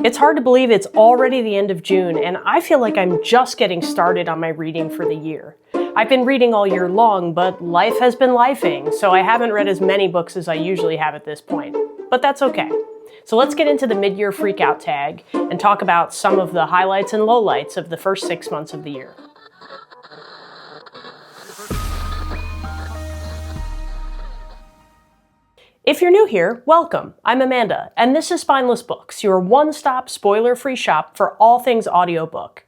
It's hard to believe it's already the end of June, and I feel like I'm just getting started on my reading for the year. I've been reading all year long, but life has been lifing, so I haven't read as many books as I usually have at this point. But that's okay. So let's get into the mid-year freakout tag and talk about some of the highlights and lowlights of the first 6 months of the year. If you're new here, welcome. I'm Amanda, and this is Spineless Books, your one-stop spoiler-free shop for all things audiobook.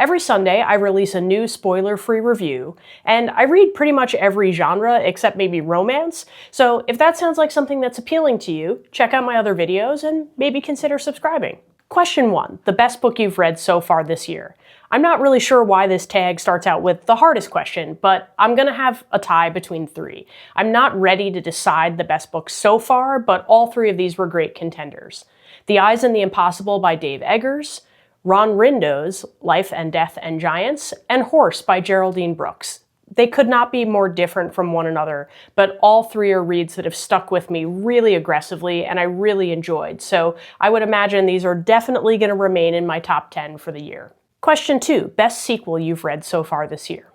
Every Sunday, I release a new spoiler-free review, and I read pretty much every genre except maybe romance, so if that sounds like something that's appealing to you, check out my other videos and maybe consider subscribing. Question 1, the best book you've read so far this year. I'm not really sure why this tag starts out with the hardest question, but I'm gonna have a tie between 3. I'm not ready to decide the best book so far, but all 3 of these were great contenders. The Eyes and the Impossible by Dave Eggers, Ron Rindo's Life and Death and Giants, and Horse by Geraldine Brooks. They could not be more different from one another, but all 3 are reads that have stuck with me really aggressively and I really enjoyed, so I would imagine these are definitely going to remain in my top 10 for the year. Question 2, best sequel you've read so far this year.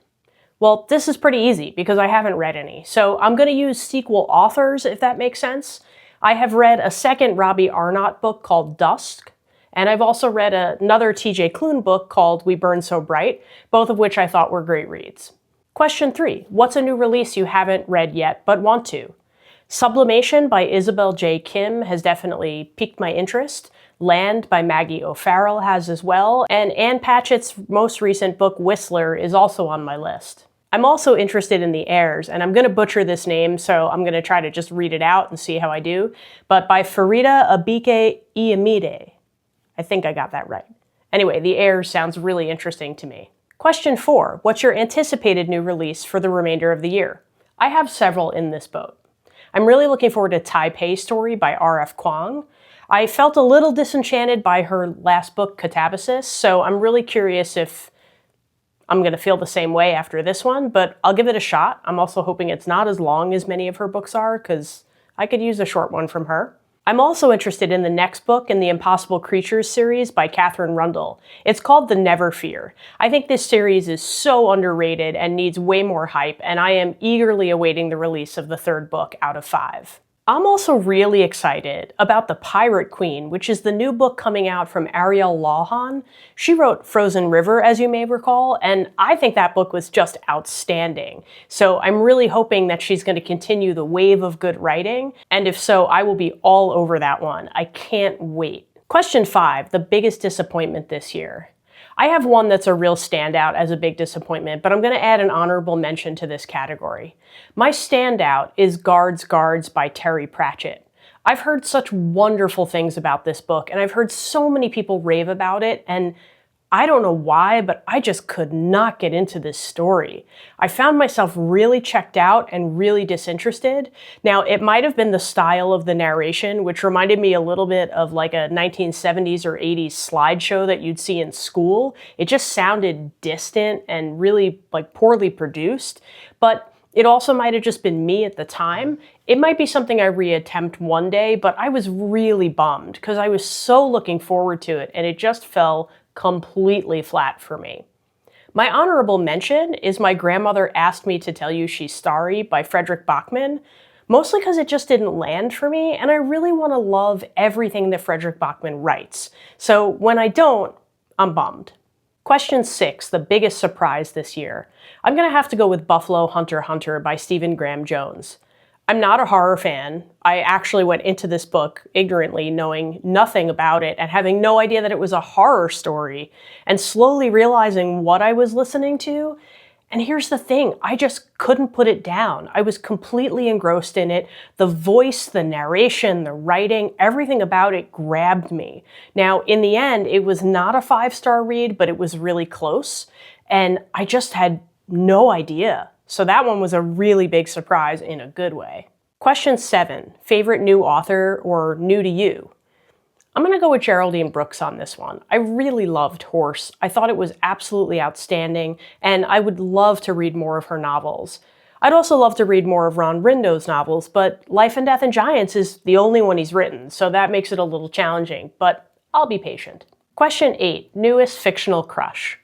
Well, this is pretty easy because I haven't read any, so I'm going to use sequel authors if that makes sense. I have read a second Robbie Arnott book called Dusk, and I've also read another TJ Klune book called We Burn So Bright, both of which I thought were great reads. Question 3, what's a new release you haven't read yet but want to? Sublimation by Isabel J. Kim has definitely piqued my interest. Land by Maggie O'Farrell has as well, and Ann Patchett's most recent book, Whistler, is also on my list. I'm also interested in The Heirs, and I'm going to butcher this name, so I'm going to try to just read it out and see how I do, but by Farida Abike Iyamide. I think I got that right. Anyway, The Heirs sounds really interesting to me. Question 4, what's your anticipated new release for the remainder of the year? I have several in this boat. I'm really looking forward to Taipei Story by R.F. Kuang. I felt a little disenchanted by her last book, Catabasis, so I'm really curious if I'm going to feel the same way after this one, but I'll give it a shot. I'm also hoping it's not as long as many of her books are, because I could use a short one from her. I'm also interested in the next book in the Impossible Creatures series by Katherine Rundle. It's called The Never Fear. I think this series is so underrated and needs way more hype, and I am eagerly awaiting the release of the 3rd book out of 5. I'm also really excited about The Pirate Queen, which is the new book coming out from Ariel Lawhon. She wrote Frozen River, as you may recall, and I think that book was just outstanding. So I'm really hoping that she's going to continue the wave of good writing, and if so, I will be all over that one. I can't wait. Question 5, the biggest disappointment this year. I have one that's a real standout as a big disappointment, but I'm going to add an honorable mention to this category. My standout is Guards by Terry Pratchett. I've heard such wonderful things about this book, and I've heard so many people rave about it, and I don't know why, but I just could not get into this story. I found myself really checked out and really disinterested. Now, it might have been the style of the narration, which reminded me a little bit of like a 1970s or 80s slideshow that you'd see in school. It just sounded distant and really like poorly produced, but it also might have just been me at the time. It might be something I reattempt one day, but I was really bummed because I was so looking forward to it and it just fell completely flat for me. My honorable mention is My Grandmother Asked Me to Tell You She's Starry by Frederick Bachman, mostly because it just didn't land for me, and I really want to love everything that Frederick Bachman writes. So when I don't, I'm bummed. Question 6, the biggest surprise this year. I'm going to have to go with Buffalo Hunter by Stephen Graham Jones. I'm not a horror fan. I actually went into this book ignorantly, knowing nothing about it and having no idea that it was a horror story, and slowly realizing what I was listening to. And here's the thing, I just couldn't put it down. I was completely engrossed in it. The voice, the narration, the writing, everything about it grabbed me. Now, in the end, it was not a 5-star read, but it was really close, and I just had no idea. So that one was a really big surprise in a good way. Question 7, favorite new author or new to you? I'm going to go with Geraldine Brooks on this one. I really loved Horse. I thought it was absolutely outstanding, and I would love to read more of her novels. I'd also love to read more of Ron Rindo's novels, but Life and Death and Giants is the only one he's written, so that makes it a little challenging. But I'll be patient. Question 8, newest fictional crush.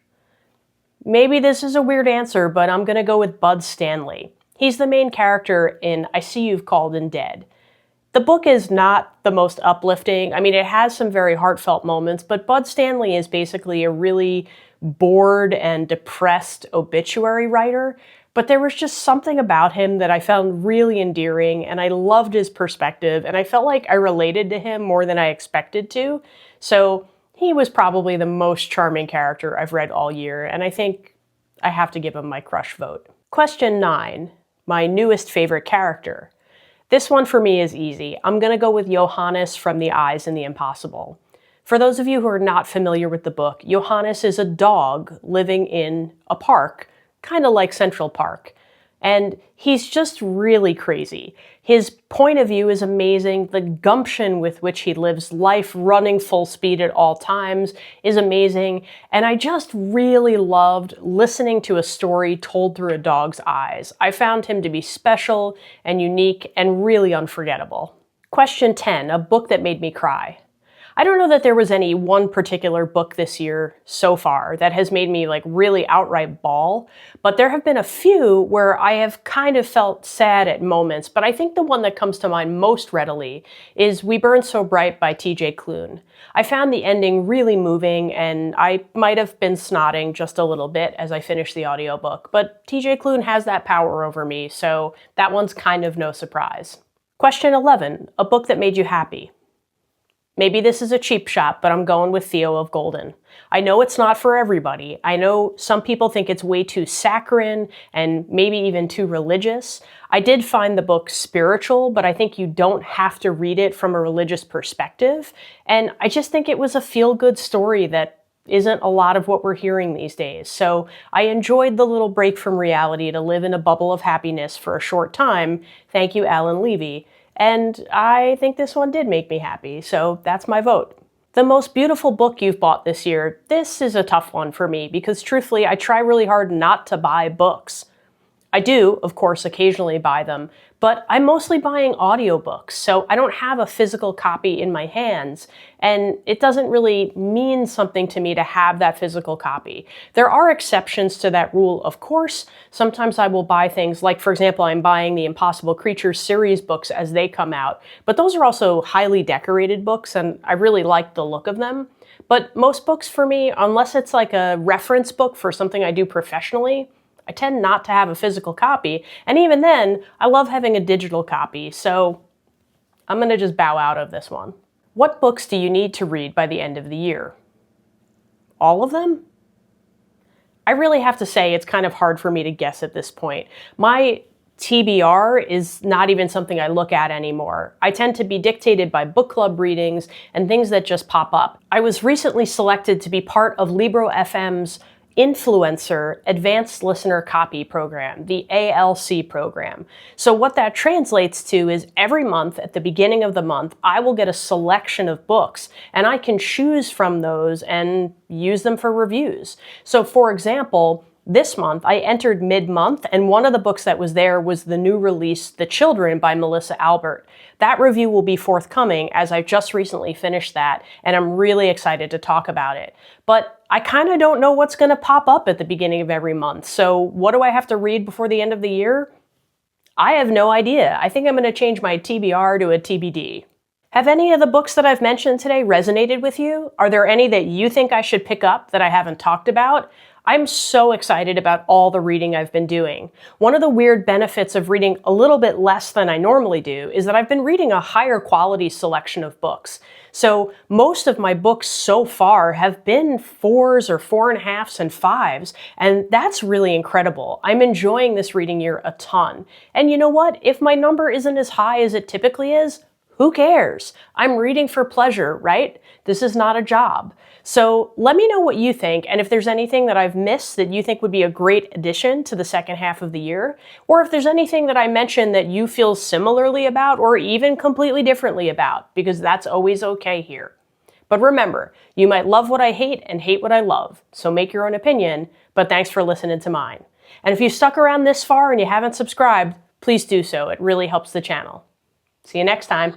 Maybe this is a weird answer, but I'm gonna go with Bud Stanley. He's the main character in I See You've Called in Dead. The book is not the most uplifting. I mean, it has some very heartfelt moments, but Bud Stanley is basically a really bored and depressed obituary writer. But there was just something about him that I found really endearing, and I loved his perspective, and I felt like I related to him more than I expected to. So he was probably the most charming character I've read all year, and I think I have to give him my crush vote. Question 9, my newest favorite character. This one for me is easy. I'm gonna go with Johannes from The Eyes in the Impossible. For those of you who are not familiar with the book, Johannes is a dog living in a park, kind of like Central Park. And he's just really crazy. His point of view is amazing. The gumption with which he lives life, running full speed at all times, is amazing. And I just really loved listening to a story told through a dog's eyes. I found him to be special and unique and really unforgettable. Question 10, a book that made me cry. I don't know that there was any one particular book this year so far that has made me really outright bawl, but there have been a few where I have kind of felt sad at moments, but I think the one that comes to mind most readily is We Burn So Bright by T.J. Klune. I found the ending really moving, and I might have been snotting just a little bit as I finished the audiobook, but T.J. Klune has that power over me, so that one's kind of no surprise. Question 11, a book that made you happy. Maybe this is a cheap shot, but I'm going with Theo of Golden. I know it's not for everybody. I know some people think it's way too saccharine and maybe even too religious. I did find the book spiritual, but I think you don't have to read it from a religious perspective. And I just think it was a feel-good story that isn't a lot of what we're hearing these days. So I enjoyed the little break from reality to live in a bubble of happiness for a short time. Thank you, Alan Levy. And I think this one did make me happy, so that's my vote. The most beautiful book you've bought this year. This is a tough one for me because truthfully, I try really hard not to buy books. I do, of course, occasionally buy them, but I'm mostly buying audiobooks, so I don't have a physical copy in my hands, and it doesn't really mean something to me to have that physical copy. There are exceptions to that rule, of course. Sometimes I will buy things like, for example, I'm buying the Impossible Creatures series books as they come out, but those are also highly decorated books, and I really like the look of them. But most books for me, unless it's like a reference book for something I do professionally, I tend not to have a physical copy, and even then, I love having a digital copy, so I'm gonna just bow out of this one. What books do you need to read by the end of the year? All of them? I really have to say it's kind of hard for me to guess at this point. My TBR is not even something I look at anymore. I tend to be dictated by book club readings and things that just pop up. I was recently selected to be part of Libro FM's Influencer Advanced Listener Copy Program, the ALC program. So what that translates to is every month at the beginning of the month, I will get a selection of books and I can choose from those and use them for reviews. So for example, this month, I entered mid-month, and one of the books that was there was the new release, The Children by Melissa Albert. That review will be forthcoming as I just recently finished that, and I'm really excited to talk about it. But I kind of don't know what's going to pop up at the beginning of every month, so what do I have to read before the end of the year? I have no idea. I think I'm going to change my TBR to a TBD. Have any of the books that I've mentioned today resonated with you? Are there any that you think I should pick up that I haven't talked about? I'm so excited about all the reading I've been doing. One of the weird benefits of reading a little bit less than I normally do is that I've been reading a higher quality selection of books. So most of my books so far have been 4s or 4.5s and 5s, and that's really incredible. I'm enjoying this reading year a ton. And you know what? If my number isn't as high as it typically is, who cares? I'm reading for pleasure, right? This is not a job. So let me know what you think, and if there's anything that I've missed that you think would be a great addition to the second half of the year, or if there's anything that I mentioned that you feel similarly about or even completely differently about, because that's always okay here. But remember, you might love what I hate and hate what I love, so make your own opinion, but thanks for listening to mine. And if you stuck around this far and you haven't subscribed, please do so. It really helps the channel. See you next time.